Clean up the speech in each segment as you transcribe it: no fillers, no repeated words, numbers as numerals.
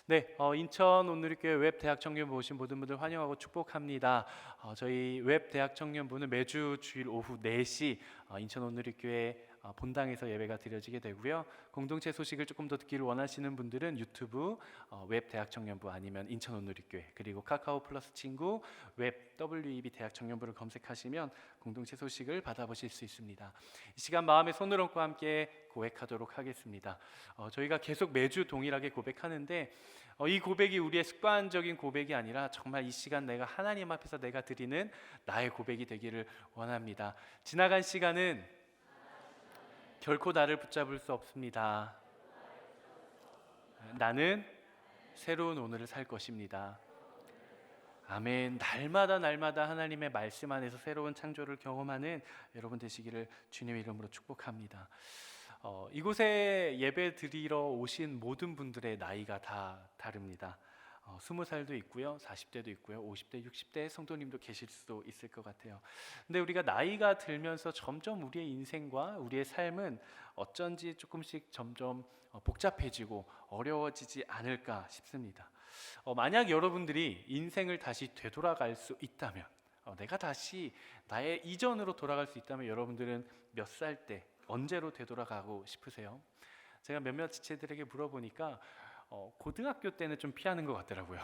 네, 인천 온누리교회 웹대학 청년부 오신 모든 분들 환영하고 축복합니다. 저희 웹대학 청년부는 매주 주일 오후 4시 인천 온누리교회 본당에서 예배가 드려지게 되고요. 공동체 소식을 조금 더 듣기를 원하시는 분들은 유튜브 웹대학 청년부 아니면 인천 온누리교회 그리고 카카오 플러스 친구 웹 WEB 대학 청년부를 검색하시면 공동체 소식을 받아보실 수 있습니다. 이 시간 마음의 손을 얹고 함께 고백하도록 하겠습니다. 저희가 계속 매주 동일하게 고백하는데 이 고백이 우리의 습관적인 고백이 아니라 정말 이 시간 내가 하나님 앞에서 내가 드리는 나의 고백이 되기를 원합니다. 지나간 시간은 결코 나를 붙잡을 수 없습니다. 나는 새로운 오늘을 살 것입니다. 아멘. 날마다 하나님의 말씀 안에서 새로운 창조를 경험하는 여러분 되시기를 주님의 이름으로 축복합니다. 이곳에 예배 드리러 오신 모든 분들의 나이가 다 다릅니다. 20살도 있고요, 40대도 있고요, 50대, 60대 성도님도 계실 수도 있을 것 같아요. 근데 우리가 나이가 들면서 점점 우리의 인생과 우리의 삶은 어쩐지 조금씩 점점 복잡해지고 어려워지지 않을까 싶습니다. 만약 여러분들이 인생을 다시 되돌아갈 수 있다면, 내가 다시 나의 이전으로 돌아갈 수 있다면 여러분들은 몇 살 때, 언제로 되돌아가고 싶으세요? 제가 몇몇 지체들에게 물어보니까 고등학교 때는 좀 피하는 것 같더라고요.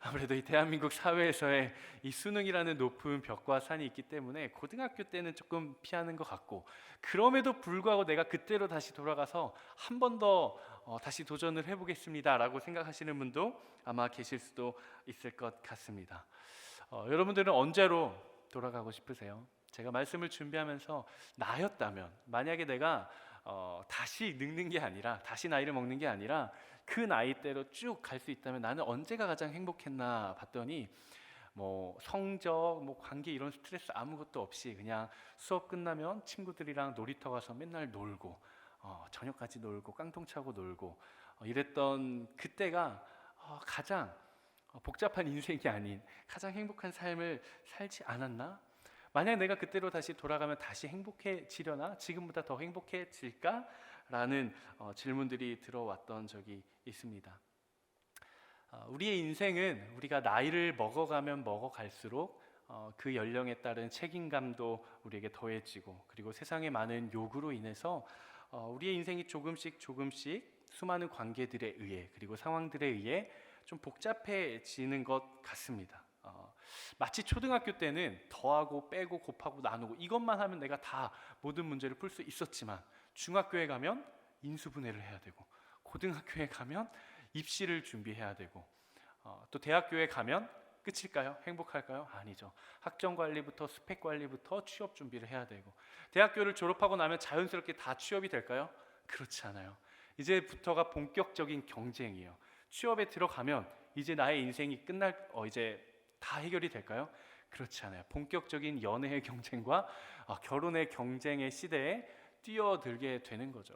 아무래도 이 대한민국 사회에서의 이 수능이라는 높은 벽과 산이 있기 때문에 고등학교 때는 조금 피하는 것 같고, 그럼에도 불구하고 내가 그때로 다시 돌아가서 한 번 더 다시 도전을 해보겠습니다 라고 생각하시는 분도 아마 계실 수도 있을 것 같습니다. 여러분들은 언제로 돌아가고 싶으세요? 제가 말씀을 준비하면서 나였다면, 만약에 내가 다시 늙는 게 아니라, 다시 나이를 먹는 게 아니라 그 나이대로 쭉 갈 수 있다면 나는 언제가 가장 행복했나 봤더니 뭐 성적, 뭐 관계 이런 스트레스 아무것도 없이 그냥 수업 끝나면 친구들이랑 놀이터 가서 맨날 놀고 저녁까지 놀고 깡통 차고 놀고 이랬던 그때가 가장 복잡한 인생이 아닌 가장 행복한 삶을 살지 않았나? 만약 내가 그때로 다시 돌아가면 다시 행복해지려나? 지금보다 더 행복해질까? 라는 질문들이 들어왔던 적이 있습니다. 우리의 인생은 우리가 나이를 먹어가면 먹어갈수록 그 연령에 따른 책임감도 우리에게 더해지고, 그리고 세상의 많은 요구로 인해서 우리의 인생이 조금씩 수많은 관계들에 의해, 그리고 상황들에 의해 좀 복잡해지는 것 같습니다. 마치 초등학교 때는 더하고 빼고 곱하고 나누고 이것만 하면 내가 다 모든 문제를 풀 수 있었지만, 중학교에 가면 인수분해를 해야 되고, 고등학교에 가면 입시를 준비해야 되고, 또 대학교에 가면 끝일까요? 행복할까요? 아니죠. 학점 관리부터 스펙 관리부터 취업 준비를 해야 되고, 대학교를 졸업하고 나면 자연스럽게 다 취업이 될까요? 그렇지 않아요. 이제부터가 본격적인 경쟁이에요. 취업에 들어가면 이제 나의 인생이 이제 다 해결이 될까요? 그렇지 않아요. 본격적인 연애의 경쟁과 결혼의 경쟁의 시대에 뛰어들게 되는 거죠.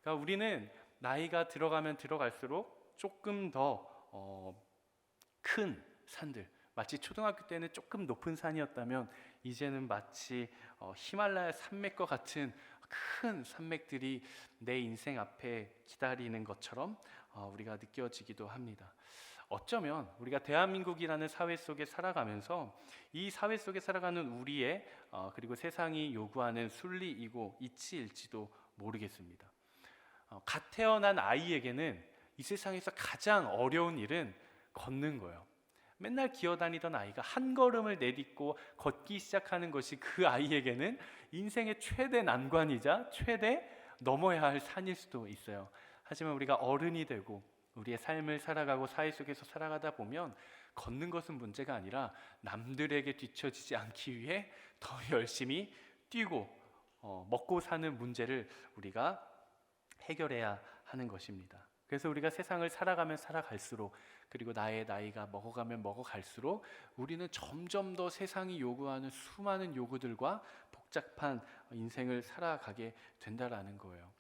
그러니까 우리는 나이가 들어가면 들어갈수록 조금 더 큰 산들, 마치 초등학교 때는 조금 높은 산이었다면 이제는 마치 히말라야 산맥과 같은 큰 산맥들이 내 인생 앞에 기다리는 것처럼 우리가 느껴지기도 합니다. 어쩌면 우리가 대한민국이라는 사회 속에 살아가면서 이 사회 속에 살아가는 우리의 그리고 세상이 요구하는 순리이고 이치일지도 모르겠습니다. 갓 태어난 아이에게는 이 세상에서 가장 어려운 일은 걷는 거예요. 맨날 기어다니던 아이가 한 걸음을 내딛고 걷기 시작하는 것이 그 아이에게는 인생의 최대 난관이자 최대 넘어야 할 산일 수도 있어요. 하지만 우리가 어른이 되고 우리의 삶을 살아가고 사회 속에서 살아가다 보면 걷는 것은 문제가 아니라 남들에게 뒤처지지 않기 위해 더 열심히 뛰고 먹고 사는 문제를 우리가 해결해야 하는 것입니다. 그래서 우리가 세상을 살아가면 살아갈수록, 그리고 나의 나이가 먹어가면 먹어갈수록 우리는 점점 더 세상이 요구하는 수많은 요구들과 복잡한 인생을 살아가게 된다라는 거예요.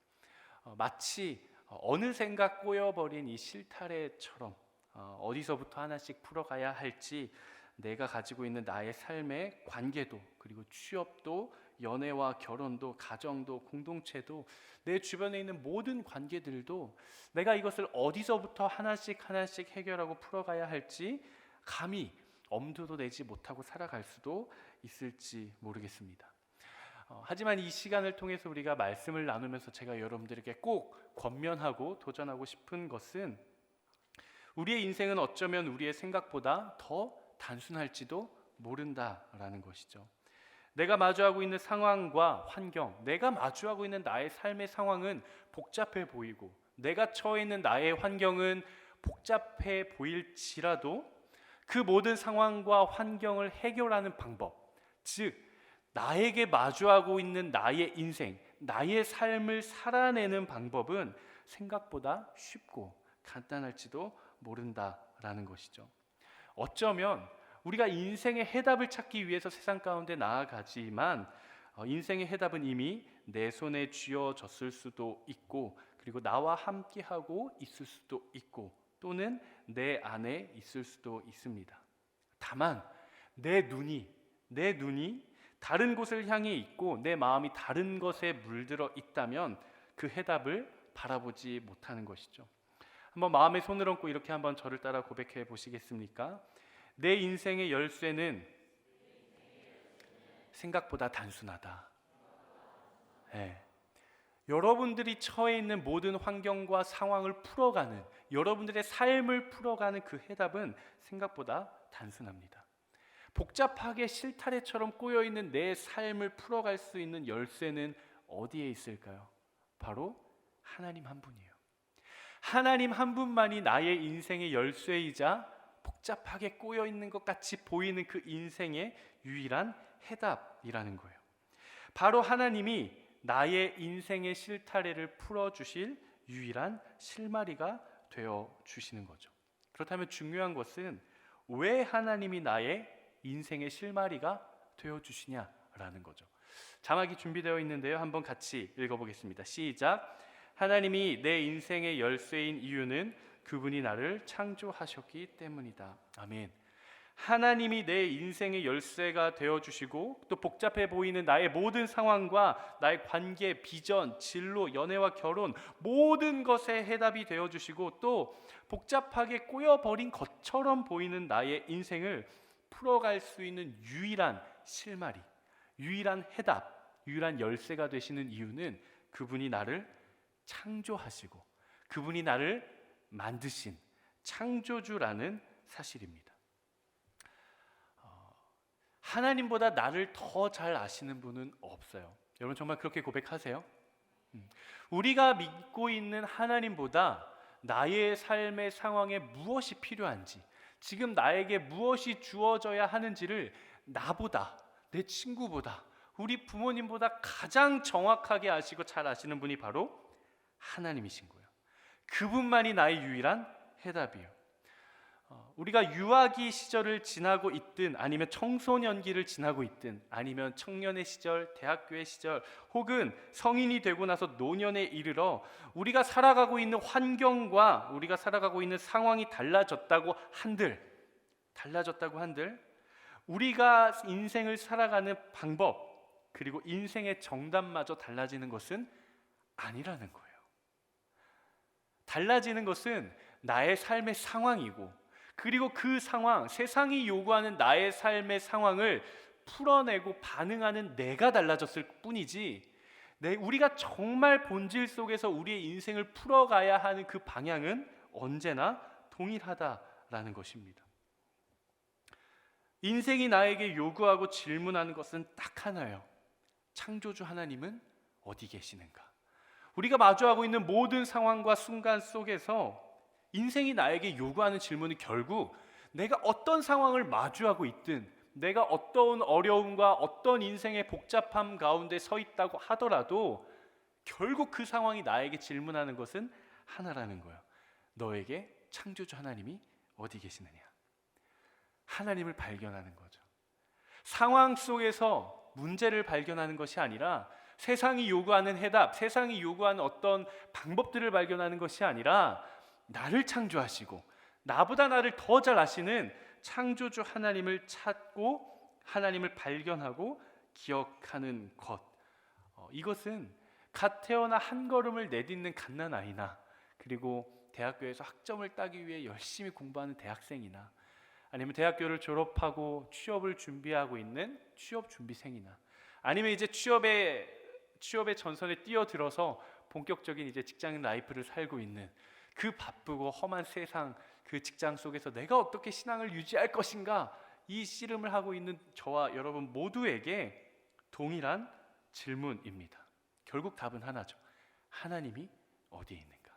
마치 어느샌가 꼬여버린 이 실타래처럼 어디서부터 하나씩 풀어가야 할지 내가 가지고 있는 나의 삶의 관계도, 그리고 취업도, 연애와 결혼도, 가정도, 공동체도, 내 주변에 있는 모든 관계들도 내가 이것을 어디서부터 하나씩 하나씩 해결하고 풀어가야 할지 감히 엄두도 내지 못하고 살아갈 수도 있을지 모르겠습니다. 하지만 이 시간을 통해서 우리가 말씀을 나누면서 제가 여러분들에게 꼭 권면하고 도전하고 싶은 것은, 우리의 인생은 어쩌면 우리의 생각보다 더 단순할지도 모른다라는 것이죠. 내가 마주하고 있는 상황과 환경, 내가 마주하고 있는 나의 삶의 상황은 복잡해 보이고, 내가 처해 있는 나의 환경은 복잡해 보일지라도 그 모든 상황과 환경을 해결하는 방법, 즉 나에게 마주하고 있는 나의 인생, 나의 삶을 살아내는 방법은 생각보다 쉽고 간단할지도 모른다라는 것이죠. 어쩌면 우리가 인생의 해답을 찾기 위해서 세상 가운데 나아가지만 인생의 해답은 이미 내 손에 쥐어졌을 수도 있고, 그리고 나와 함께하고 있을 수도 있고, 또는 내 안에 있을 수도 있습니다. 다만 내 눈이 다른 곳을 향해 있고 내 마음이 다른 것에 물들어 있다면 그 해답을 바라보지 못하는 것이죠. 한번 마음에 손을 얹고 이렇게 한번 저를 따라 고백해 보시겠습니까? 내 인생의 열쇠는 생각보다 단순하다. 네. 여러분들이 처해 있는 모든 환경과 상황을 풀어가는, 여러분들의 삶을 풀어가는 그 해답은 생각보다 단순합니다. 복잡하게 실타래처럼 꼬여있는 내 삶을 풀어갈 수 있는 열쇠는 어디에 있을까요? 바로 하나님 한 분이에요. 하나님 한 분만이 나의 인생의 열쇠이자 복잡하게 꼬여있는 것 같이 보이는 그 인생의 유일한 해답이라는 거예요. 바로 하나님이 나의 인생의 실타래를 풀어주실 유일한 실마리가 되어주시는 거죠. 그렇다면 중요한 것은 왜 하나님이 나의 인생의 실마리가 되어주시냐라는 거죠. 자막이 준비되어 있는데요, 한번 같이 읽어보겠습니다. 시작. 하나님이 내 인생의 열쇠인 이유는 그분이 나를 창조하셨기 때문이다. 아멘. 하나님이 내 인생의 열쇠가 되어주시고, 또 복잡해 보이는 나의 모든 상황과 나의 관계, 비전, 진로, 연애와 결혼, 모든 것의 해답이 되어주시고, 또 복잡하게 꼬여버린 것처럼 보이는 나의 인생을 풀어갈 수 있는 유일한 실마리, 유일한 해답, 유일한 열쇠가 되시는 이유는 그분이 나를 창조하시고 그분이 나를 만드신 창조주라는 사실입니다. 하나님보다 나를 더 잘 아시는 분은 없어요. 여러분 정말 그렇게 고백하세요? 우리가 믿고 있는 하나님보다 나의 삶의 상황에 무엇이 필요한지, 지금 나에게 무엇이 주어져야 하는지를 나보다, 내 친구보다, 우리 부모님보다 가장 정확하게 아시고 잘 아시는 분이 바로 하나님이신 거예요. 그분만이 나의 유일한 해답이에요. 우리가 유아기 시절을 지나고 있든, 아니면 청소년기를 지나고 있든, 아니면 청년의 시절, 대학교의 시절, 혹은 성인이 되고 나서 노년에 이르러 우리가 살아가고 있는 환경과 우리가 살아가고 있는 상황이 달라졌다고 한들 우리가 인생을 살아가는 방법, 그리고 인생의 정답마저 달라지는 것은 아니라는 거예요. 달라지는 것은 나의 삶의 상황이고, 그리고 그 상황, 세상이 요구하는 나의 삶의 상황을 풀어내고 반응하는 내가 달라졌을 뿐이지, 우리가 정말 본질 속에서 우리의 인생을 풀어가야 하는 그 방향은 언제나 동일하다라는 것입니다. 인생이 나에게 요구하고 질문하는 것은 딱 하나예요. 창조주 하나님은 어디 계시는가? 우리가 마주하고 있는 모든 상황과 순간 속에서 인생이 나에게 요구하는 질문은 결국 내가 어떤 상황을 마주하고 있든, 내가 어떤 어려움과 어떤 인생의 복잡함 가운데 서 있다고 하더라도 결국 그 상황이 나에게 질문하는 것은 하나라는 거예요. 너에게 창조주 하나님이 어디 계시느냐? 하나님을 발견하는 거죠. 상황 속에서 문제를 발견하는 것이 아니라, 세상이 요구하는 해답, 세상이 요구하는 어떤 방법들을 발견하는 것이 아니라, 나를 창조하시고 나보다 나를 더 잘 아시는 창조주 하나님을 찾고 하나님을 발견하고 기억하는 것. 이것은 갓 태어나 한 걸음을 내딛는 갓난아이나, 그리고 대학교에서 학점을 따기 위해 열심히 공부하는 대학생이나, 아니면 대학교를 졸업하고 취업을 준비하고 있는 취업 준비생이나, 아니면 이제 취업의 전선에 뛰어들어서 본격적인 이제 직장인 라이프를 살고 있는 그 바쁘고 험한 세상, 그 직장 속에서 내가 어떻게 신앙을 유지할 것인가, 이 씨름을 하고 있는 저와 여러분 모두에게 동일한 질문입니다. 결국 답은 하나죠. 하나님이 어디에 있는가?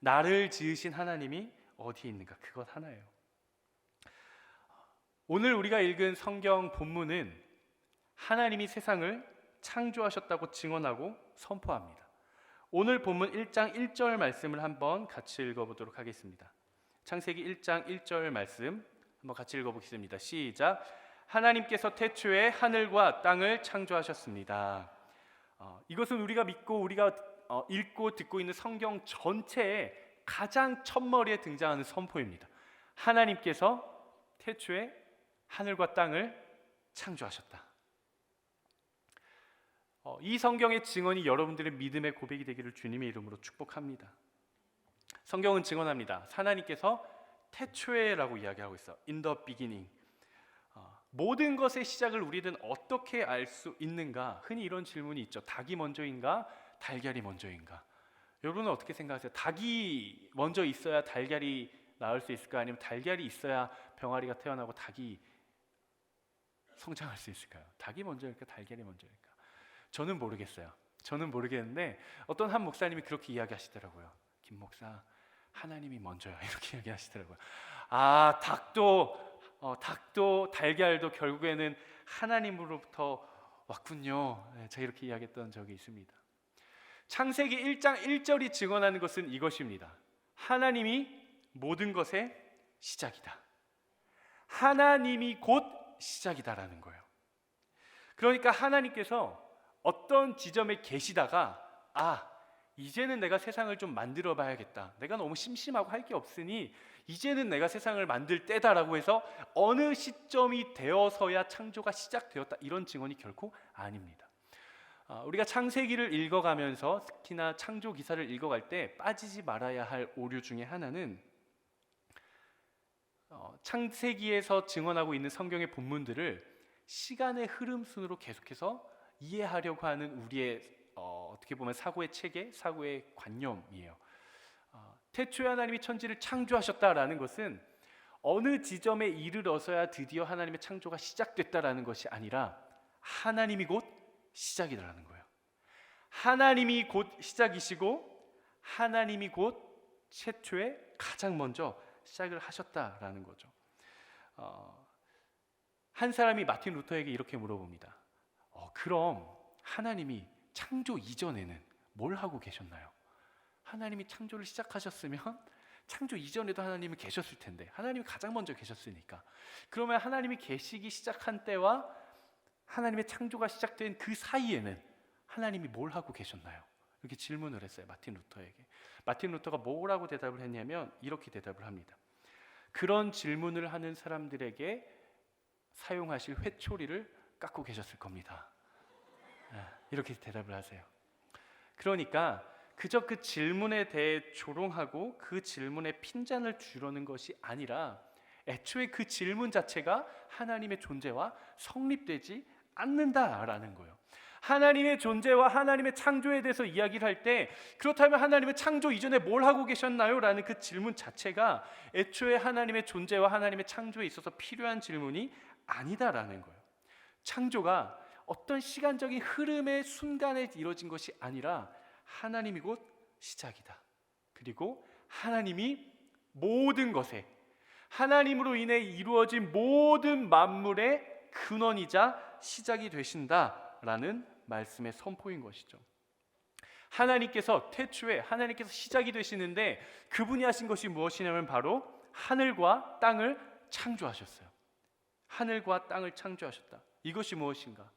나를 지으신 하나님이 어디에 있는가? 그것 하나예요. 오늘 우리가 읽은 성경 본문은 하나님이 세상을 창조하셨다고 증언하고 선포합니다. 오늘 본문 1장 1절 말씀을 한번 같이 읽어보도록 하겠습니다. 창세기 1장 1절 말씀 한번 같이 읽어보겠습니다. 시작. 하나님께서 태초에 하늘과 땅을 창조하셨습니다. 이것은 우리가 믿고 우리가 읽고 듣고 있는 성경 전체의 가장 첫머리에 등장하는 선포입니다. 하나님께서 태초에 하늘과 땅을 창조하셨다. 이 성경의 증언이 여러분들의 믿음의 고백이 되기를 주님의 이름으로 축복합니다. 성경은 증언합니다. 하나님께서 태초에라고 이야기하고 있어. In the beginning. 모든 것의 시작을 우리는 어떻게 알 수 있는가? 흔히 이런 질문이 있죠. 닭이 먼저인가? 달걀이 먼저인가? 여러분은 어떻게 생각하세요? 닭이 먼저 있어야 달걀이 나올 수 있을까? 아니면 달걀이 있어야 병아리가 태어나고 닭이 성장할 수 있을까요? 닭이 먼저일까? 달걀이 먼저일까? 저는 모르겠어요. 저는 모르겠는데 어떤 한 목사님이 그렇게 이야기하시더라고요. 김 목사, 하나님이 먼저요. 이렇게 이야기하시더라고요. 닭도 달걀도 결국에는 하나님으로부터 왔군요. 제가 이렇게 이야기했던 적이 있습니다. 창세기 1장 1절이 증언하는 것은 이것입니다. 하나님이 모든 것의 시작이다. 하나님이 곧 시작이다라는 거예요. 그러니까 하나님께서 어떤 지점에 계시다가 이제는 내가 세상을 좀 만들어 봐야겠다. 내가 너무 심심하고 할 게 없으니 이제는 내가 세상을 만들 때다라고 해서 어느 시점이 되어서야 창조가 시작되었다, 이런 증언이 결코 아닙니다. 우리가 창세기를 읽어가면서 특히나 창조 기사를 읽어갈 때 빠지지 말아야 할 오류 중에 하나는 창세기에서 증언하고 있는 성경의 본문들을 시간의 흐름 순으로 계속해서 이해하려고 하는 우리의 어떻게 보면 사고의 체계, 사고의 관념이에요. 태초에 하나님이 천지를 창조하셨다라는 것은 어느 지점에 이르러서야 드디어 하나님의 창조가 시작됐다라는 것이 아니라 하나님이 곧 시작이라는 거예요. 하나님이 곧 시작이시고 하나님이 곧 최초에 가장 먼저 시작을 하셨다라는 거죠. 한 사람이 마틴 루터에게 이렇게 물어봅니다. 그럼 하나님이 창조 이전에는 뭘 하고 계셨나요? 하나님이 창조를 시작하셨으면 창조 이전에도 하나님이 계셨을 텐데, 하나님이 가장 먼저 계셨으니까, 그러면 하나님이 계시기 시작한 때와 하나님의 창조가 시작된 그 사이에는 하나님이 뭘 하고 계셨나요? 이렇게 질문을 했어요. 마틴 루터에게. 마틴 루터가 뭐라고 대답을 했냐면 이렇게 대답을 합니다. 그런 질문을 하는 사람들에게 사용하실 회초리를 깎고 계셨을 겁니다. 이렇게 대답을 하세요. 그러니까 그저 그 질문에 대해 조롱하고 그 질문에 핀잔을 주려는 것이 아니라 애초에 그 질문 자체가 하나님의 존재와 성립되지 않는다라는 거예요. 하나님의 존재와 하나님의 창조에 대해서 이야기를 할 때, 그렇다면 하나님의 창조 이전에 뭘 하고 계셨나요? 라는 그 질문 자체가 애초에 하나님의 존재와 하나님의 창조에 있어서 필요한 질문이 아니다라는 거예요. 창조가 어떤 시간적인 흐름의 순간에 이루어진 것이 아니라 하나님이 곧 시작이다. 그리고 하나님이 모든 것에, 하나님으로 인해 이루어진 모든 만물의 근원이자 시작이 되신다라는 말씀의 선포인 것이죠. 하나님께서 태초에 하나님께서 시작이 되시는데 그분이 하신 것이 무엇이냐면 바로 하늘과 땅을 창조하셨어요. 하늘과 땅을 창조하셨다. 이것이 무엇인가?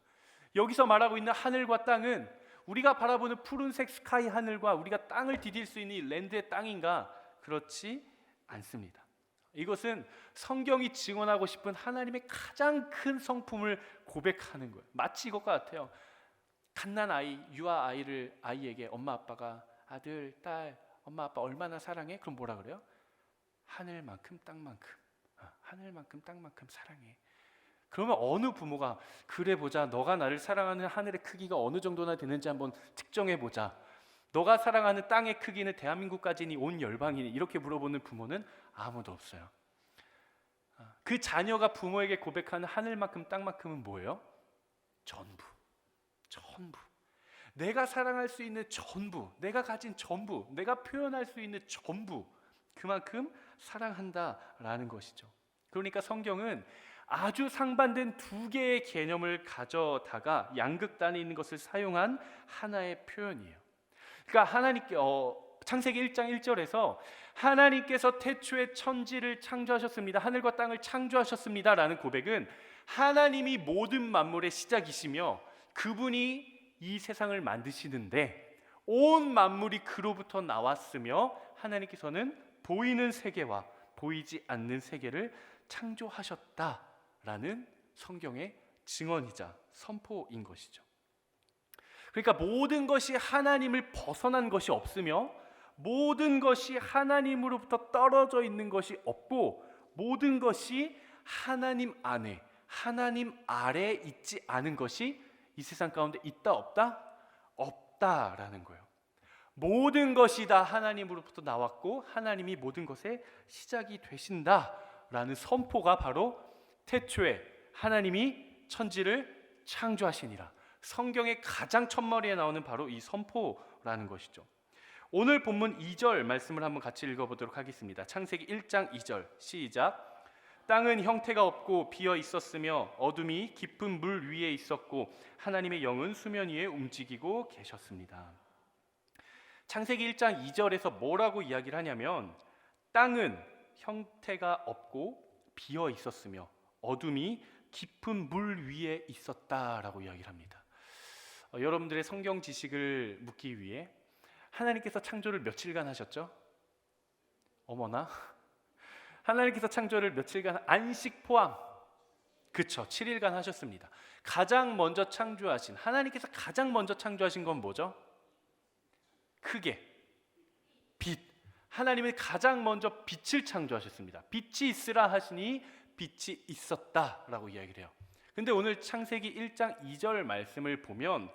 여기서 말하고 있는 하늘과 땅은 우리가 바라보는 푸른색 스카이 하늘과 우리가 땅을 디딜 수 있는 이 랜드의 땅인가? 그렇지 않습니다. 이것은 성경이 증언하고 싶은 하나님의 가장 큰 성품을 고백하는 거예요. 마치 이것과 같아요. 갓난 아이, 유아 아이에게 엄마 아빠가 아들, 딸, 엄마 아빠 얼마나 사랑해? 그럼 뭐라 그래요? 하늘만큼 땅만큼, 하늘만큼 땅만큼 사랑해. 그러면 어느 부모가 그래 보자, 너가 나를 사랑하는 하늘의 크기가 어느 정도나 되는지 한번 측정해 보자, 너가 사랑하는 땅의 크기는 대한민국까지니 온 열방이니, 이렇게 물어보는 부모는 아무도 없어요. 그 자녀가 부모에게 고백하는 하늘만큼 땅만큼은 뭐예요? 전부. 내가 사랑할 수 있는 전부, 내가 가진 전부, 내가 표현할 수 있는 전부, 그만큼 사랑한다라는 것이죠. 그러니까 성경은 아주 상반된 두 개의 개념을 가져다가 양극단에 있는 것을 사용한 하나의 표현이에요. 그러니까 하나님께 창세기 1장 1절에서 하나님께서 태초에 천지를 창조하셨습니다, 하늘과 땅을 창조하셨습니다 라는 고백은 하나님이 모든 만물의 시작이시며 그분이 이 세상을 만드시는데 온 만물이 그로부터 나왔으며 하나님께서는 보이는 세계와 보이지 않는 세계를 창조하셨다라는 성경의 증언이자 선포인 것이죠. 그러니까 모든 것이 하나님을 벗어난 것이 없으며 모든 것이 하나님으로부터 떨어져 있는 것이 없고 모든 것이 하나님 안에, 하나님 아래에 있지 않은 것이 이 세상 가운데 있다 없다? 없다라는 거예요. 모든 것이 다 하나님으로부터 나왔고 하나님이 모든 것의 시작이 되신다라는 선포가 바로 태초에 하나님이 천지를 창조하시니라, 성경의 가장 첫머리에 나오는 바로 이 선포라는 것이죠. 오늘 본문 2절 말씀을 한번 같이 읽어보도록 하겠습니다. 창세기 1장 2절 시작. 땅은 형태가 없고 비어 있었으며 어둠이 깊은 물 위에 있었고 하나님의 영은 수면 위에 움직이고 계셨습니다. 창세기 1장 2절에서 뭐라고 이야기를 하냐면 땅은 형태가 없고 비어 있었으며 어둠이 깊은 물 위에 있었다라고 이야기를 합니다. 여러분들의 성경 지식을 묻기 위해 하나님께서 창조를 며칠간 하셨죠? 어머나, 하나님께서 창조를 며칠간 안식 포함, 그쵸, 7일간 하셨습니다. 가장 먼저 창조하신, 하나님께서 가장 먼저 창조하신 건 뭐죠? 크게 빛. 하나님은 가장 먼저 빛을 창조하셨습니다. 빛이 있으라 하시니 빛이 있었다라고 이야기를 해요. 근데 오늘 창세기 1장 2절 말씀을 보면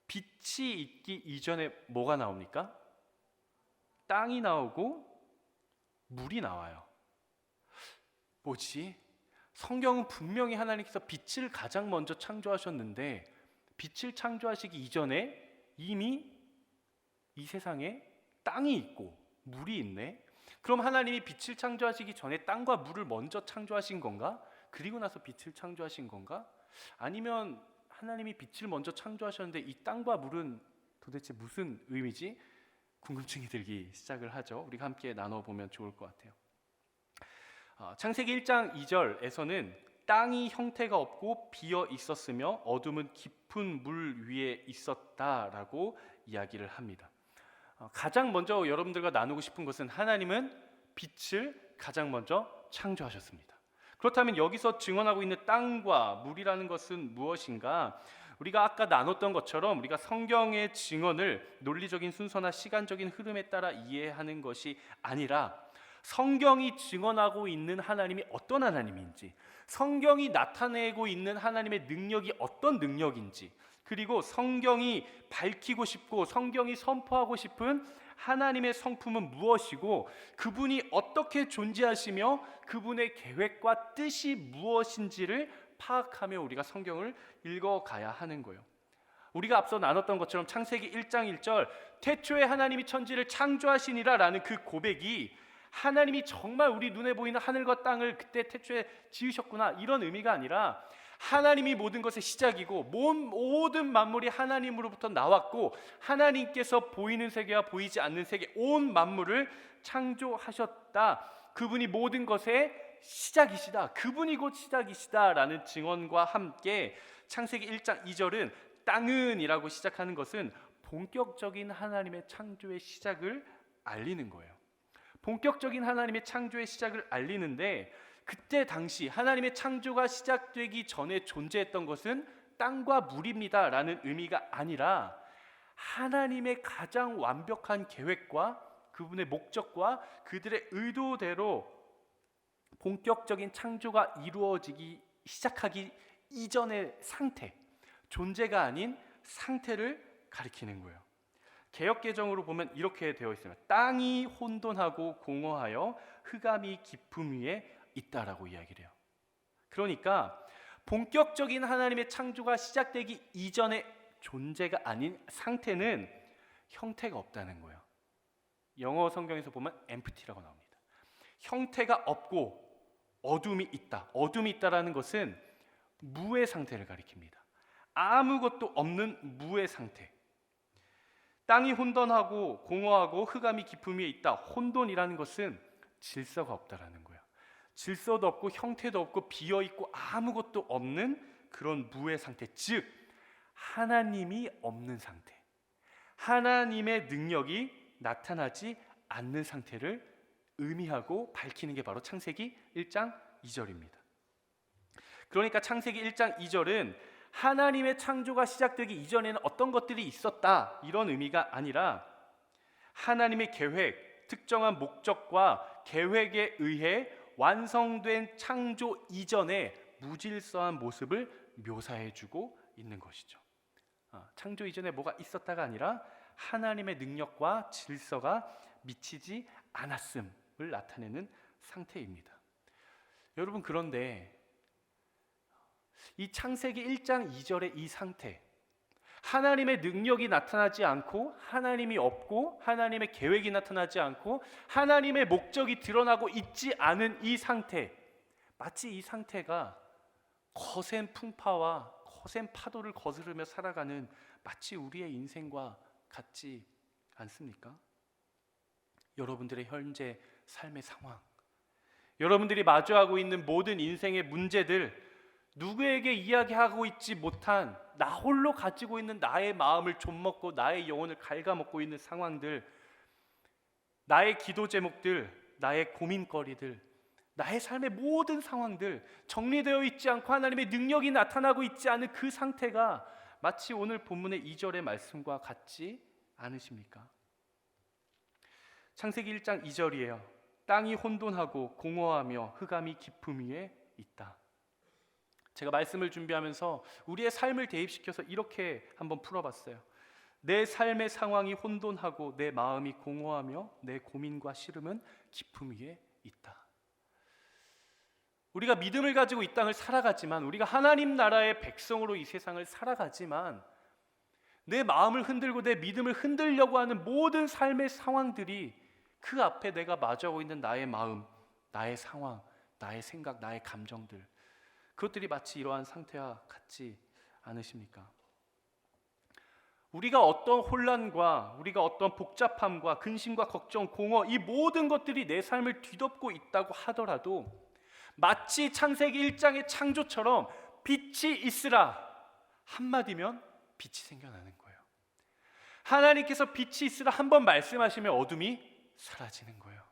빛이 있기 이전에 뭐가 나옵니까? 땅이 나오고 물이 나와요. 뭐지? 성경은 분명히 하나님께서 빛을 가장 먼저 창조하셨는데 빛을 창조하시기 이전에 이미 이 세상에 땅이 있고 물이 있네? 그럼 하나님이 빛을 창조하시기 전에 땅과 물을 먼저 창조하신 건가? 그리고 나서 빛을 창조하신 건가? 아니면 하나님이 빛을 먼저 창조하셨는데 이 땅과 물은 도대체 무슨 의미지? 궁금증이 들기 시작을 하죠. 우리가 함께 나눠보면 좋을 것 같아요. 창세기 1장 2절에서는 땅이 형태가 없고 비어 있었으며 어둠은 깊은 물 위에 있었다라고 이야기를 합니다. 가장 먼저 여러분들과 나누고 싶은 것은 하나님은 빛을 가장 먼저 창조하셨습니다. 그렇다면 여기서 증언하고 있는 땅과 물이라는 것은 무엇인가? 우리가 아까 나눴던 것처럼 우리가 성경의 증언을 논리적인 순서나 시간적인 흐름에 따라 이해하는 것이 아니라 성경이 증언하고 있는 하나님이 어떤 하나님인지, 성경이 나타내고 있는 하나님의 능력이 어떤 능력인지, 그리고 성경이 밝히고 싶고 성경이 선포하고 싶은 하나님의 성품은 무엇이고 그분이 어떻게 존재하시며 그분의 계획과 뜻이 무엇인지를 파악하며 우리가 성경을 읽어가야 하는 거예요. 우리가 앞서 나눴던 것처럼 창세기 1장 1절 태초에 하나님이 천지를 창조하시니라 라는 그 고백이 하나님이 정말 우리 눈에 보이는 하늘과 땅을 그때 태초에 지으셨구나 이런 의미가 아니라 하나님이 모든 것의 시작이고 모든 만물이 하나님으로부터 나왔고 하나님께서 보이는 세계와 보이지 않는 세계 온 만물을 창조하셨다. 그분이 모든 것의 시작이시다. 그분이 곧 시작이시다라는 증언과 함께 창세기 1장 2절은 땅은 이라고 시작하는 것은 본격적인 하나님의 창조의 시작을 알리는 거예요. 본격적인 하나님의 창조의 시작을 알리는데, 그때 당시 하나님의 창조가 시작되기 전에 존재했던 것은 땅과 물입니다 라는 의미가 아니라, 하나님의 가장 완벽한 계획과 그분의 목적과 그들의 의도대로 본격적인 창조가 이루어지기 시작하기 이전의 상태, 존재가 아닌 상태를 가리키는 거예요. 개역개정으로 보면 이렇게 되어 있습니다. 땅이 혼돈하고 공허하여 흑암이 깊음 위에 있다라고 이야기를 해요. 그러니까 본격적인 하나님의 창조가 시작되기 이전의 존재가 아닌 상태는 형태가 없다는 거예요. 영어 성경에서 보면 empty라고 나옵니다. 형태가 없고 어둠이 있다. 어둠이 있다라는 것은 무의 상태를 가리킵니다. 아무것도 없는 무의 상태. 땅이 혼돈하고 공허하고 흑암이 깊음 위에 있다. 혼돈이라는 것은 질서가 없다라는 거예요. 질서도 없고 형태도 없고 비어있고 아무것도 없는 그런 무의 상태, 즉 하나님이 없는 상태, 하나님의 능력이 나타나지 않는 상태를 의미하고 밝히는 게 바로 창세기 1장 2절입니다. 그러니까 창세기 1장 2절은 하나님의 창조가 시작되기 이전에는 어떤 것들이 있었다 이런 의미가 아니라, 하나님의 계획, 특정한 목적과 계획에 의해 완성된 창조 이전의 무질서한 모습을 묘사해주고 있는 것이죠. 창조 이전에 뭐가 있었다가 아니라 하나님의 능력과 질서가 미치지 않았음을 나타내는 상태입니다. 여러분, 그런데 이 창세기 1장 2절의 이 상태, 하나님의 능력이 나타나지 않고 하나님이 없고 하나님의 계획이 나타나지 않고 하나님의 목적이 드러나고 있지 않은 이 상태, 마치 이 상태가 거센 풍파와 거센 파도를 거스르며 살아가는 마치 우리의 인생과 같지 않습니까? 여러분들의 현재 삶의 상황, 여러분들이 마주하고 있는 모든 인생의 문제들, 누구에게 이야기하고 있지 못한 나 홀로 가지고 있는 나의 마음을 좀먹고 나의 영혼을 갉아먹고 있는 상황들, 나의 기도 제목들, 나의 고민거리들, 나의 삶의 모든 상황들, 정리되어 있지 않고 하나님의 능력이 나타나고 있지 않은 그 상태가 마치 오늘 본문의 2절의 말씀과 같지 않으십니까? 창세기 1장 2절이에요. 땅이 혼돈하고 공허하며 흑암이 깊음 위에 있다. 제가 말씀을 준비하면서 우리의 삶을 대입시켜서 이렇게 한번 풀어봤어요. 내 삶의 상황이 혼돈하고 내 마음이 공허하며 내 고민과 시름은 깊음 위에 있다. 우리가 믿음을 가지고 이 땅을 살아가지만, 우리가 하나님 나라의 백성으로 이 세상을 살아가지만, 내 마음을 흔들고 내 믿음을 흔들려고 하는 모든 삶의 상황들이 그 앞에 내가 마주하고 있는 나의 마음, 나의 상황, 나의 생각, 나의 감정들, 그것들이 마치 이러한 상태와 같지 않으십니까? 우리가 어떤 혼란과 우리가 어떤 복잡함과 근심과 걱정, 공허, 이 모든 것들이 내 삶을 뒤덮고 있다고 하더라도 마치 창세기 1장의 창조처럼 빛이 있으라 한마디면 빛이 생겨나는 거예요. 하나님께서 빛이 있으라 한번 말씀하시면 어둠이 사라지는 거예요.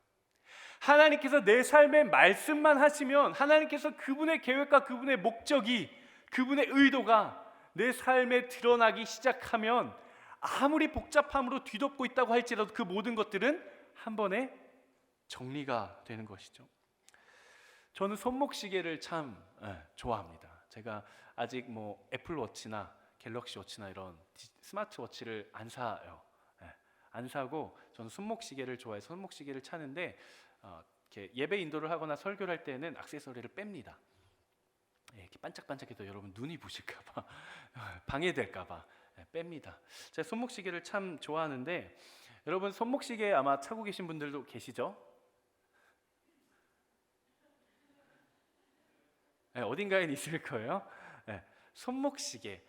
하나님께서 내 삶에 말씀만 하시면, 하나님께서 그분의 계획과 그분의 목적이, 그분의 의도가 내 삶에 드러나기 시작하면 아무리 복잡함으로 뒤덮고 있다고 할지라도 그 모든 것들은 한 번에 정리가 되는 것이죠. 저는 손목시계를 참 좋아합니다. 제가 아직 뭐 애플워치나 갤럭시 워치나 이런 스마트워치를 안 사요. 안 사고 저는 손목시계를 좋아해서 손목시계를 차는데, 이렇게 예배 인도를 하거나 설교를 할 때는 액세서리를 뺍니다. 이렇게 반짝반짝해도 여러분 눈이 부실까봐 방해될까봐 뺍니다. 제가 손목시계를 참 좋아하는데, 여러분 손목시계 아마 차고 계신 분들도 계시죠? 어딘가에 있을 거예요. 손목시계,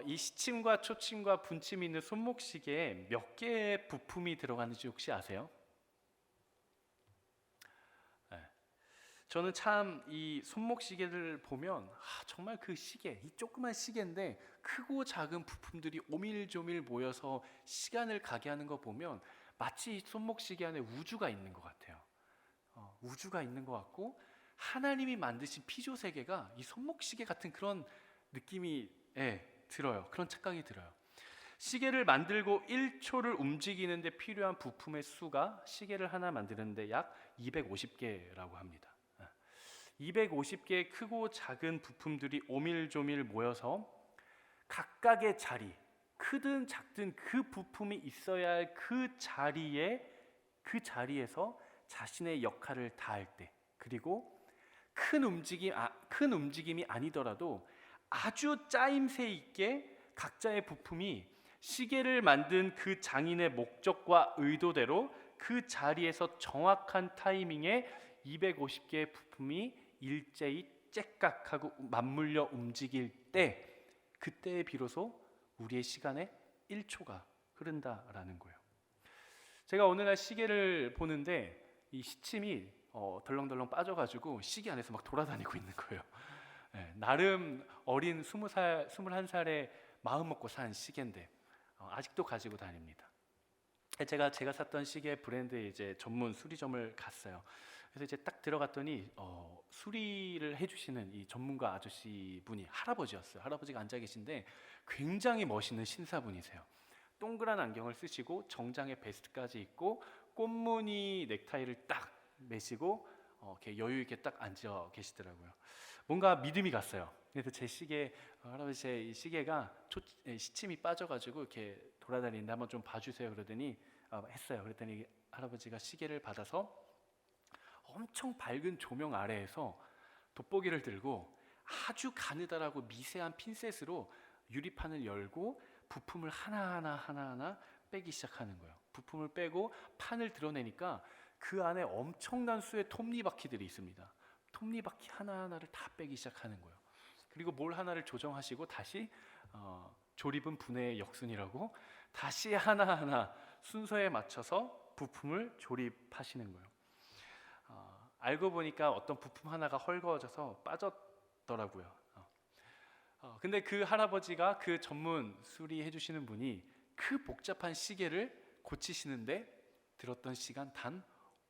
이 시침과 초침과 분침이 있는 손목시계에 몇 개의 부품이 들어가는지 혹시 아세요? 저는 참 이 손목시계를 보면 정말 그 시계, 이 조그만 시계인데 크고 작은 부품들이 오밀조밀 모여서 시간을 가게 하는 거 보면 마치 손목시계 안에 우주가 있는 것 같아요. 우주가 있는 것 같고 하나님이 만드신 피조 세계가 이 손목시계 같은 그런 느낌이 들어요. 그런 착각이 들어요. 시계를 만들고 1초를 움직이는데 필요한 부품의 수가 시계를 하나 만드는데 약 250개라고 합니다. 250개의 크고 작은 부품들이 오밀조밀 모여서 각각의 자리, 크든 작든 그 부품이 있어야 할 그 자리에서 자신의 역할을 다할 때, 그리고 큰 움직임이 아니더라도 아주 짜임새 있게 각자의 부품이 시계를 만든 그 장인의 목적과 의도대로 그 자리에서 정확한 타이밍에 250개의 부품이 일제히 째깍하고 맞물려 움직일 때, 그때에 비로소 우리의 시간에 1초가 흐른다라는 거예요. 제가 어느 날 시계를 보는데 이 시침이 덜렁덜렁 빠져가지고 시계 안에서 막 돌아다니고 있는 거예요. 나름 어린 20살, 21살에 마음 먹고 산 시계인데 아직도 가지고 다닙니다. 제가 샀던 시계 브랜드의 이제 전문 수리점을 갔어요. 그래서 이제 딱 들어갔더니 수리를 해주시는 이 전문가 아저씨 분이 할아버지였어요. 할아버지가 앉아 계신데 굉장히 멋있는 신사분이세요. 동그란 안경을 쓰시고 정장에 베스트까지 입고 꽃무늬 넥타이를 딱 매시고 이렇게 여유 있게 딱 앉아 계시더라고요. 뭔가 믿음이 갔어요. 그래서 제 시계, 할아버지 제 이 시계가 시침이 빠져가지고 이렇게 돌아다니는데 한번 좀 봐주세요. 그러더니 했어요. 그랬더니 할아버지가 시계를 받아서 엄청 밝은 조명 아래에서 돋보기를 들고 아주 가느다랗고 미세한 핀셋으로 유리판을 열고 부품을 하나하나 빼기 시작하는 거예요. 부품을 빼고 판을 드러내니까 그 안에 엄청난 수의 톱니바퀴들이 있습니다. 톱니바퀴 하나하나를 다 빼기 시작하는 거예요. 그리고 뭘 하나를 조정하시고 다시 조립은 분해의 역순이라고 다시 하나하나 순서에 맞춰서 부품을 조립하시는 거예요. 알고 보니까 어떤 부품 하나가 헐거워져서 빠졌더라고요. 근데 그 할아버지가, 그 전문 수리해 주시는 분이 그 복잡한 시계를 고치시는데 들었던 시간 단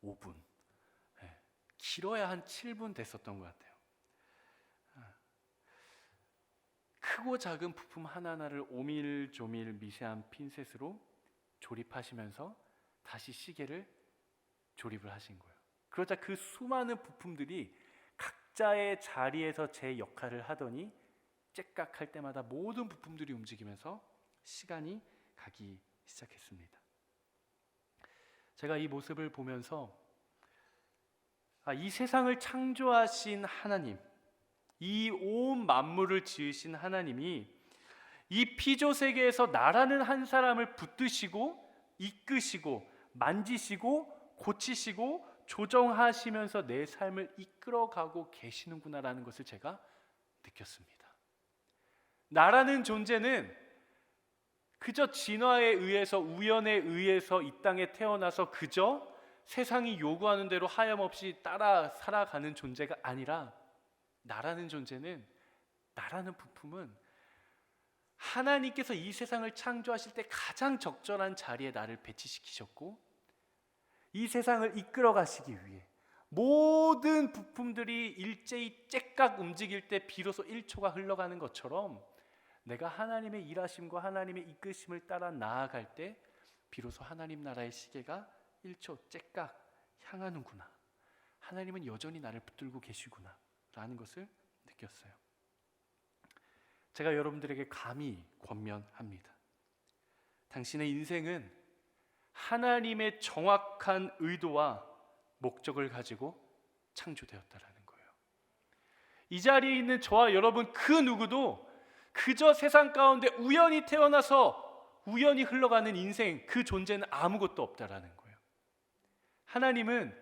5분. 길어야 한 7분 됐었던 것 같아요. 크고 작은 부품 하나하나를 오밀조밀 미세한 핀셋으로 조립하시면서 다시 시계를 조립을 하신 거예요. 그러자 그 수많은 부품들이 각자의 자리에서 제 역할을 하더니 째깍할 때마다 모든 부품들이 움직이면서 시간이 가기 시작했습니다. 제가 이 모습을 보면서 이 세상을 창조하신 하나님, 이 온 만물을 지으신 하나님이 이 피조 세계에서 나라는 한 사람을 붙드시고 이끄시고 만지시고 고치시고 조정하시면서 내 삶을 이끌어가고 계시는구나라는 것을 제가 느꼈습니다. 나라는 존재는 그저 진화에 의해서, 우연에 의해서 이 땅에 태어나서 그저 세상이 요구하는 대로 하염없이 따라 살아가는 존재가 아니라, 나라는 존재는, 나라는 부품은 하나님께서 이 세상을 창조하실 때 가장 적절한 자리에 나를 배치시키셨고, 이 세상을 이끌어 가시기 위해 모든 부품들이 일제히 째깍 움직일 때 비로소 1초가 흘러가는 것처럼 내가 하나님의 일하심과 하나님의 이끄심을 따라 나아갈 때 비로소 하나님 나라의 시계가 1초 째깍 향하는구나, 하나님은 여전히 나를 붙들고 계시구나 라는 것을 느꼈어요. 제가 여러분들에게 감히 권면합니다. 당신의 인생은 하나님의 정확한 의도와 목적을 가지고 창조되었다라는 거예요. 이 자리에 있는 저와 여러분 그 누구도 그저 세상 가운데 우연히 태어나서 우연히 흘러가는 인생, 그 존재는 아무것도 없다라는 거예요. 하나님은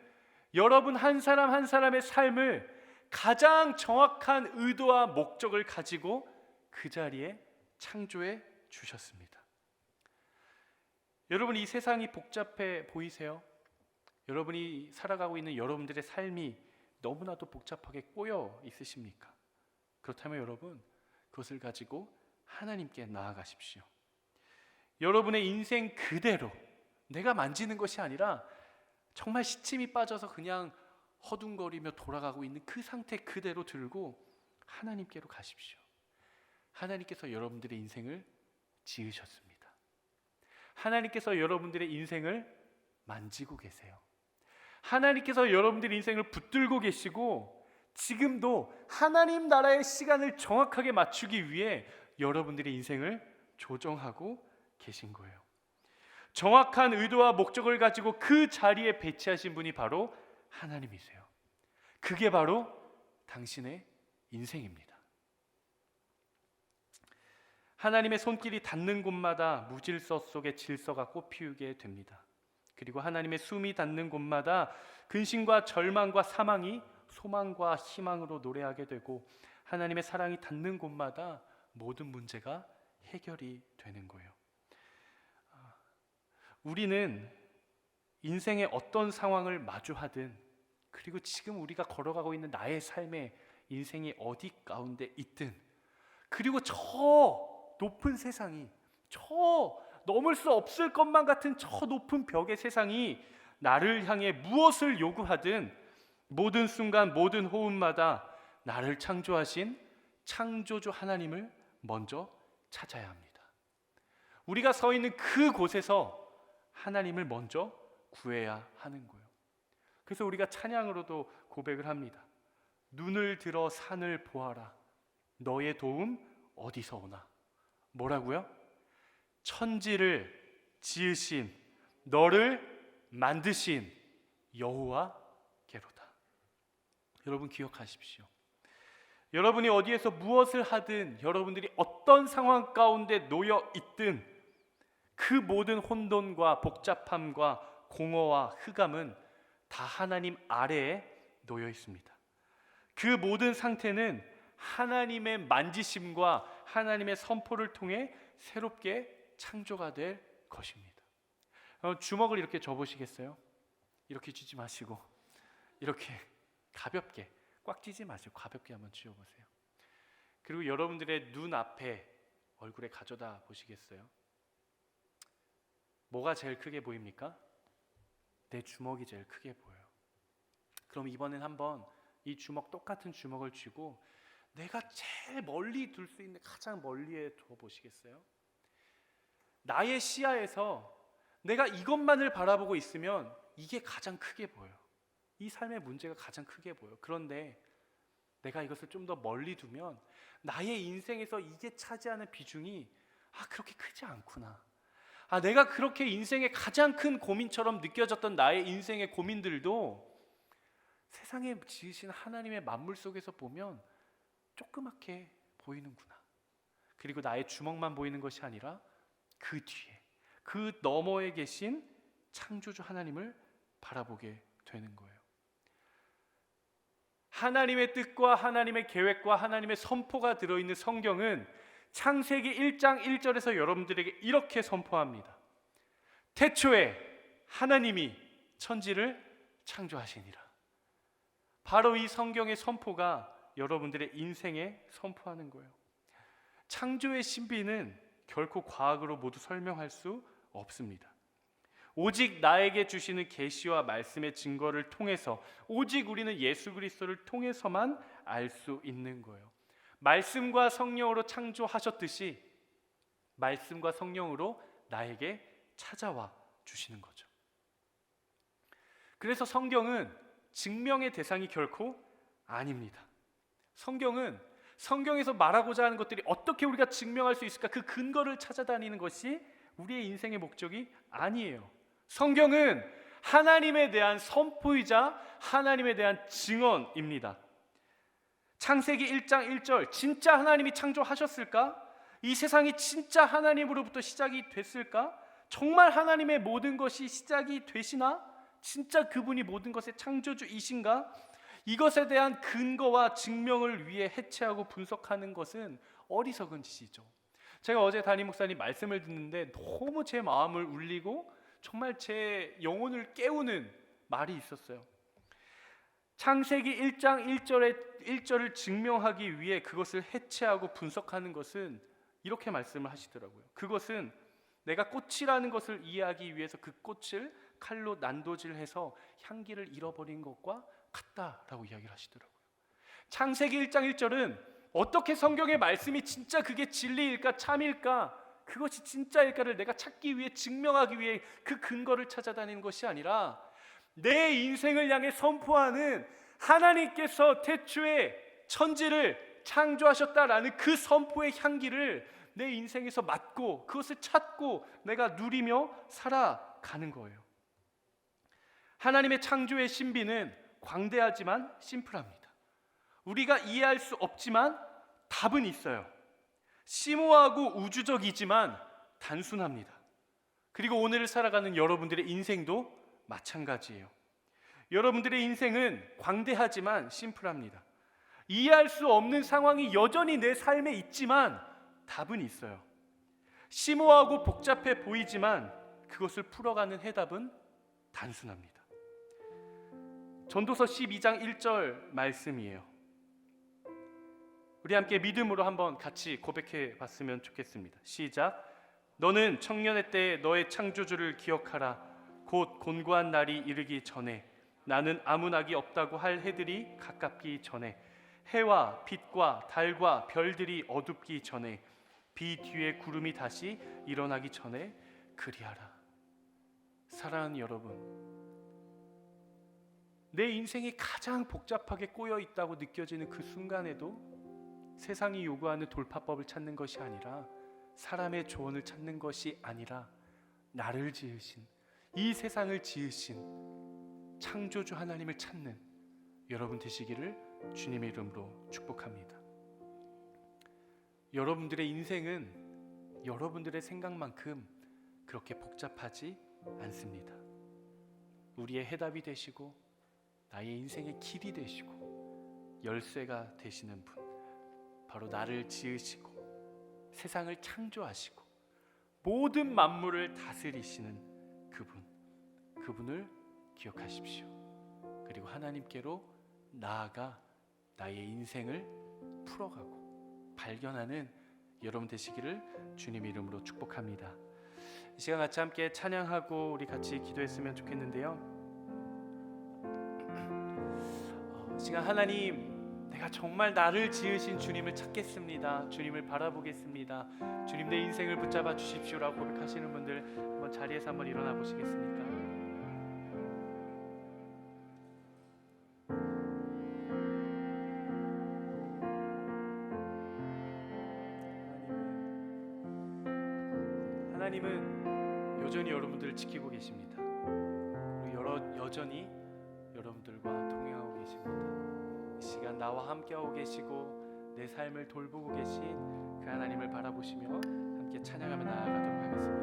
여러분 한 사람 한 사람의 삶을 가장 정확한 의도와 목적을 가지고 그 자리에 창조해 주셨습니다. 여러분, 이 세상이 복잡해 보이세요? 여러분이 살아가고 있는 여러분들의 삶이 너무나도 복잡하게 꼬여 있으십니까? 그렇다면 여러분, 그것을 가지고 하나님께 나아가십시오. 여러분의 인생 그대로 내가 만지는 것이 아니라 정말 시침이 빠져서 그냥 허둥거리며 돌아가고 있는 그 상태 그대로 들고 하나님께로 가십시오. 하나님께서 여러분들의 인생을 지으셨습니다. 하나님께서 여러분들의 인생을 만지고 계세요. 하나님께서 여러분들의 인생을 붙들고 계시고 지금도 하나님 나라의 시간을 정확하게 맞추기 위해 여러분들의 인생을 조정하고 계신 거예요. 정확한 의도와 목적을 가지고 그 자리에 배치하신 분이 바로 하나님이세요. 그게 바로 당신의 인생입니다. 하나님의 손길이 닿는 곳마다 무질서 속에 질서가 꽃피우게 됩니다. 그리고 하나님의 숨이 닿는 곳마다 근심과 절망과 사망이 소망과 희망으로 노래하게 되고 하나님의 사랑이 닿는 곳마다 모든 문제가 해결이 되는 거예요. 우리는 인생의 어떤 상황을 마주하든 그리고 지금 우리가 걸어가고 있는 나의 삶의 인생이 어디 가운데 있든 그리고 저 높은 세상이 저 넘을 수 없을 것만 같은 저 높은 벽의 세상이 나를 향해 무엇을 요구하든 모든 순간 모든 호흡마다 나를 창조하신 창조주 하나님을 먼저 찾아야 합니다. 우리가 서 있는 그곳에서 하나님을 먼저 구해야 하는 거예요. 그래서 우리가 찬양으로도 고백을 합니다. 눈을 들어 산을 보아라. 너의 도움 어디서 오나? 뭐라고요? 천지를 지으신 너를 만드신 여호와께로다. 여러분 기억하십시오. 여러분이 어디에서 무엇을 하든 여러분들이 어떤 상황 가운데 놓여 있든 그 모든 혼돈과 복잡함과 공허와 흑암은 다 하나님 아래에 놓여 있습니다. 그 모든 상태는 하나님의 만지심과 하나님의 선포를 통해 새롭게 창조가 될 것입니다. 주먹을 이렇게 쥐보시겠어요? 이렇게 쥐지 마시고 이렇게 가볍게 꽉 쥐지 마시고 가볍게 한번 쥐어보세요. 그리고 여러분들의 눈 앞에 얼굴에 가져다 보시겠어요? 뭐가 제일 크게 보입니까? 내 주먹이 제일 크게 보여요. 그럼 이번엔 한번 이 주먹 똑같은 주먹을 쥐고 내가 제일 멀리 둘 수 있는 가장 멀리에 둬 보시겠어요? 나의 시야에서 내가 이것만을 바라보고 있으면 이게 가장 크게 보여요. 이 삶의 문제가 가장 크게 보여요. 그런데 내가 이것을 좀 더 멀리 두면 나의 인생에서 이게 차지하는 비중이 그렇게 크지 않구나. 내가 그렇게 인생의 가장 큰 고민처럼 느껴졌던 나의 인생의 고민들도 세상에 지으신 하나님의 만물 속에서 보면 조그맣게 보이는구나. 그리고 나의 주먹만 보이는 것이 아니라 그 뒤에 그 너머에 계신 창조주 하나님을 바라보게 되는 거예요. 하나님의 뜻과 하나님의 계획과 하나님의 선포가 들어있는 성경은 창세기 1장 1절에서 여러분들에게 이렇게 선포합니다. 태초에 하나님이 천지를 창조하시니라. 바로 이 성경의 선포가 여러분들의 인생에 선포하는 거예요. 창조의 신비는 결코 과학으로 모두 설명할 수 없습니다. 오직 나에게 주시는 계시와 말씀의 증거를 통해서 오직 우리는 예수 그리스도를 통해서만 알 수 있는 거예요. 말씀과 성령으로 창조하셨듯이 말씀과 성령으로 나에게 찾아와 주시는 거죠. 그래서 성경은 증명의 대상이 결코 아닙니다. 성경에서 말하고자 하는 것들이 어떻게 우리가 증명할 수 있을까? 그 근거를 찾아다니는 것이 우리의 인생의 목적이 아니에요. 성경은 하나님에 대한 선포이자 하나님에 대한 증언입니다. 창세기 1장 1절 진짜 하나님이 창조하셨을까? 이 세상이 진짜 하나님으로부터 시작이 됐을까? 정말 하나님의 모든 것이 시작이 되시나? 진짜 그분이 모든 것의 창조주이신가? 이것에 대한 근거와 증명을 위해 해체하고 분석하는 것은 어리석은 짓이죠. 제가 어제 담임 목사님 말씀을 듣는데 너무 제 마음을 울리고 정말 제 영혼을 깨우는 말이 있었어요. 창세기 1장 1절을 증명하기 위해 그것을 해체하고 분석하는 것은 이렇게 말씀을 하시더라고요. 그것은 내가 꽃이라는 것을 이해하기 위해서 그 꽃을 칼로 난도질해서 향기를 잃어버린 것과 같다라고 이야기를 하시더라고요. 창세기 1장 1절은 어떻게 성경의 말씀이 진짜 그게 진리일까 참일까 그것이 진짜일까를 내가 찾기 위해 증명하기 위해 그 근거를 찾아다니는 것이 아니라 내 인생을 향해 선포하는 하나님께서 태초에 천지를 창조하셨다라는 그 선포의 향기를 내 인생에서 맡고 그것을 찾고 내가 누리며 살아가는 거예요. 하나님의 창조의 신비는 광대하지만 심플합니다. 우리가 이해할 수 없지만 답은 있어요. 심오하고 우주적이지만 단순합니다. 그리고 오늘을 살아가는 여러분들의 인생도 마찬가지예요. 여러분들의 인생은 광대하지만 심플합니다. 이해할 수 없는 상황이 여전히 내 삶에 있지만 답은 있어요. 심오하고 복잡해 보이지만 그것을 풀어가는 해답은 단순합니다. 전도서 12장 1절 말씀이에요. 우리 함께 믿음으로 한번 같이 고백해 봤으면 좋겠습니다. 시작. 너는 청년의 때에 너의 창조주를 기억하라. 곧 곤고한 날이 이르기 전에 나는 아무 낙이 없다고 할 해들이 가깝기 전에 해와 빛과 달과 별들이 어둡기 전에 비 뒤에 구름이 다시 일어나기 전에 그리하라. 사랑하는 여러분, 내 인생이 가장 복잡하게 꼬여 있다고 느껴지는 그 순간에도 세상이 요구하는 돌파법을 찾는 것이 아니라 사람의 조언을 찾는 것이 아니라 나를 지으신 이 세상을 지으신 창조주 하나님을 찾는 여러분 되시기를 주님의 이름으로 축복합니다. 여러분들의 인생은 여러분들의 생각만큼 그렇게 복잡하지 않습니다. 우리의 해답이 되시고 나의 인생의 길이 되시고 열쇠가 되시는 분, 바로 나를 지으시고 세상을 창조하시고 모든 만물을 다스리시는 그분을 기억하십시오. 그리고 하나님께로 나아가 나의 인생을 풀어가고 발견하는 여러분 되시기를 주님의 이름으로 축복합니다. 이 시간 같이 함께 찬양하고 우리 같이 기도했으면 좋겠는데요. 시간 하나님, 내가 정말 나를 지으신 주님을 찾겠습니다. 주님을 바라보겠습니다. 주님 내 인생을 붙잡아 주십시오라고 고백하시는 분들 한번 자리에서 한번 일어나 보시겠습니까? 하나님은 여전히 여러분들을 지키고 계십니다. 그리고 여전히 여러분들과 동행하고 계십니다. 이 시간 나와 함께하고 계시고 내 삶을 돌보고 계신 그 하나님을 바라보시며 함께 찬양하며 나아가도록 하겠습니다.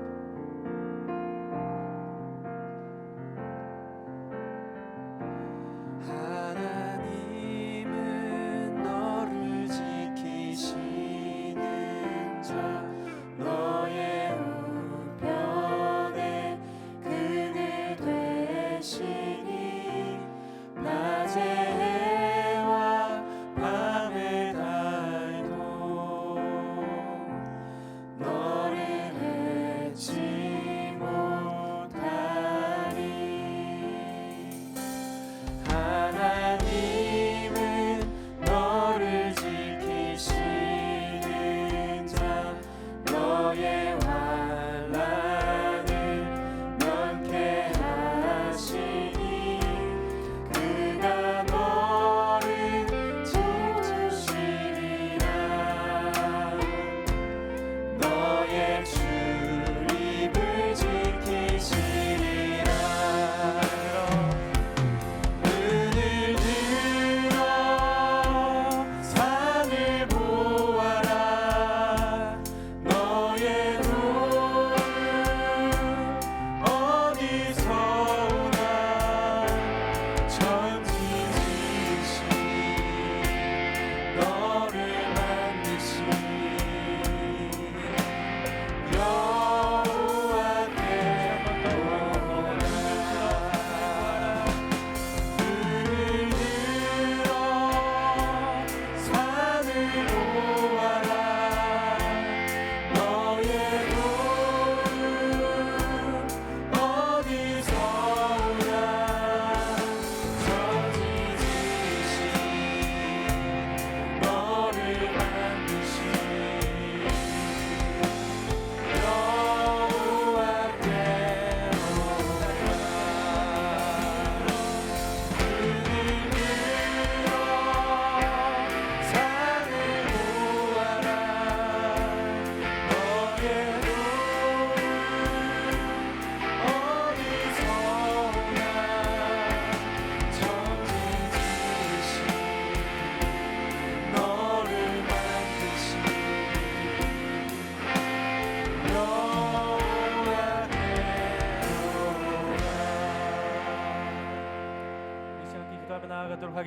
하나님은 너를 지키시는 자 너의 우편에 그늘 되시니 낮에 해와 밤의 달도 너를 해치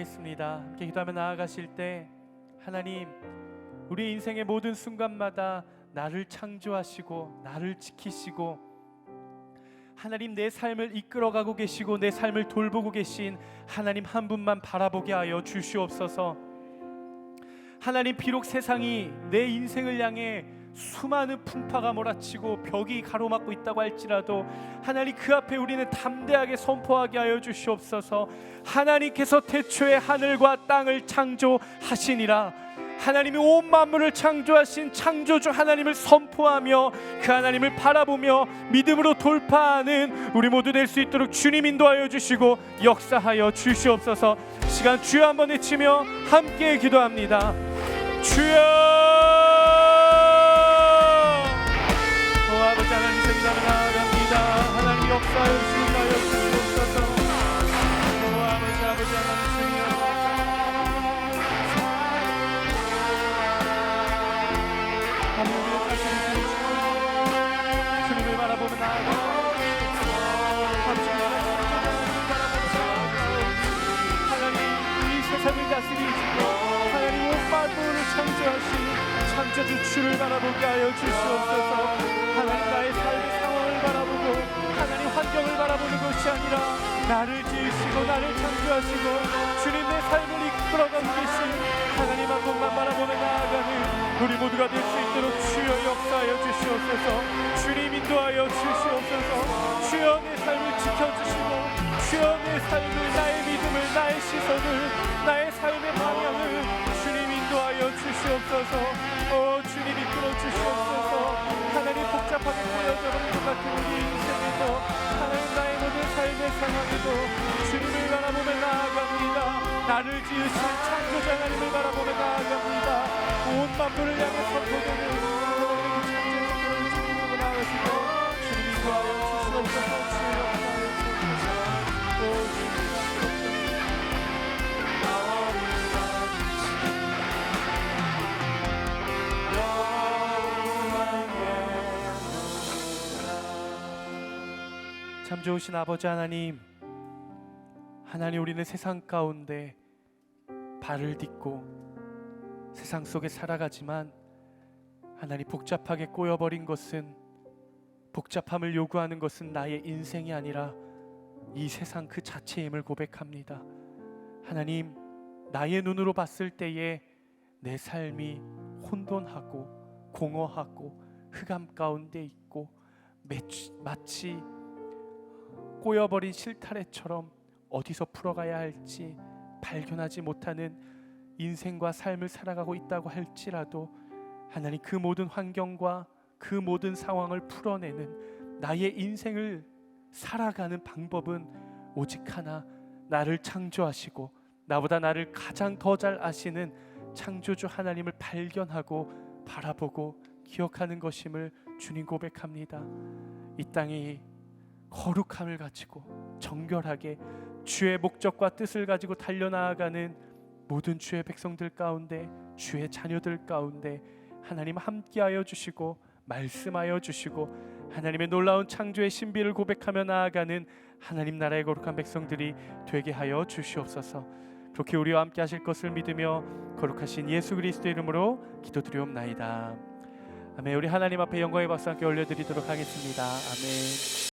하겠습니다. 함께 기도하며 나아가실 때 하나님, 우리 인생의 모든 순간마다 나를 창조하시고 나를 지키시고 하나님, 내 삶을 이끌어가고 계시고 내 삶을 돌보고 계신 하나님 한 분만 바라보게 하여 주시옵소서. 하나님, 비록 세상이 내 인생을 향해 수많은 풍파가 몰아치고 벽이 가로막고 있다고 할지라도 하나님, 그 앞에 우리는 담대하게 선포하게 하여 주시옵소서. 하나님께서 태초에 하늘과 땅을 창조하시니라. 하나님이 온 만물을 창조하신 창조주 하나님을 선포하며 그 하나님을 바라보며 믿음으로 돌파하는 우리 모두 될 수 있도록 주님 인도하여 주시고 역사하여 주시옵소서. 시간 주여 한번 외치며 함께 기도합니다. 주여! 아버지 하나님, 생각을 나아갑니다. 하나님 역사하여 주시옵소서. 아버지 하나님 주여, 주님을 바라보며 나아가 하나님, 이 세상을 다스리시고 하나님 온 만물을 창조하신 창조주 주를 바라보게 하여 주시옵소서. 하나님, 나의 삶의 상황을 바라보고 하나님 환경을 바라보는 것이 아니라 나를 지으시고 나를 창조하시고 주님 내 삶을 이끌어가고 계신 하나님 한 분만 바라보며 나아가는 우리 모두가 될 수 있도록 주여 역사하여 주시옵소서. 주님 인도하여 주시옵소서. 주여 내 삶을 지켜주시고 주여 내 삶을, 나의 믿음을, 나의 시선을, 나의 삶의 방향을 주님 인도하여 주시옵소서. 주님 이끌어 주시옵소서. 하나님, 복잡하게 보여져버린 것 같은 우리 인생에도 하나님, 나의 모든 삶의 상황에도 주님을 바라보며 나아갑니다. 나를 지으신 창조자 하나님을 바라보며 나아갑니다. 온 만물을 향해 선포되는 하나님의 창조의 선포를 주님으로 나아가시고 주님 인도하여 주시옵소서. 주여 역사하여 주시옵소서. 참 좋으신 아버지 하나님, 하나님, 우리는 세상 가운데 발을 딛고 세상 속에 살아가지만 하나님, 복잡하게 꼬여버린 것은, 복잡함을 요구하는 것은 나의 인생이 아니라 이 세상 그 자체임을 고백합니다. 하나님, 나의 눈으로 봤을 때에 내 삶이 혼돈하고 공허하고 흑암 가운데 있고 마치 꼬여버린 실타래처럼 어디서 풀어가야 할지 발견하지 못하는 인생과 삶을 살아가고 있다고 할지라도 하나님, 그 모든 환경과 그 모든 상황을 풀어내는 나의 인생을 살아가는 방법은 오직 하나, 나를 창조하시고 나보다 나를 가장 더 잘 아시는 창조주 하나님을 발견하고 바라보고 기억하는 것임을 주님 고백합니다. 이 땅이 거룩함을 가지고 정결하게 주의 목적과 뜻을 가지고 달려나아가는 모든 주의 백성들 가운데, 주의 자녀들 가운데 하나님 함께하여 주시고 말씀하여 주시고 하나님의 놀라운 창조의 신비를 고백하며 나아가는 하나님 나라의 거룩한 백성들이 되게 하여 주시옵소서. 그렇게 우리와 함께 하실 것을 믿으며 거룩하신 예수 그리스도 이름으로 기도드리옵나이다. 아멘. 우리 하나님 앞에 영광의 박수 함께 올려드리도록 하겠습니다. 아멘.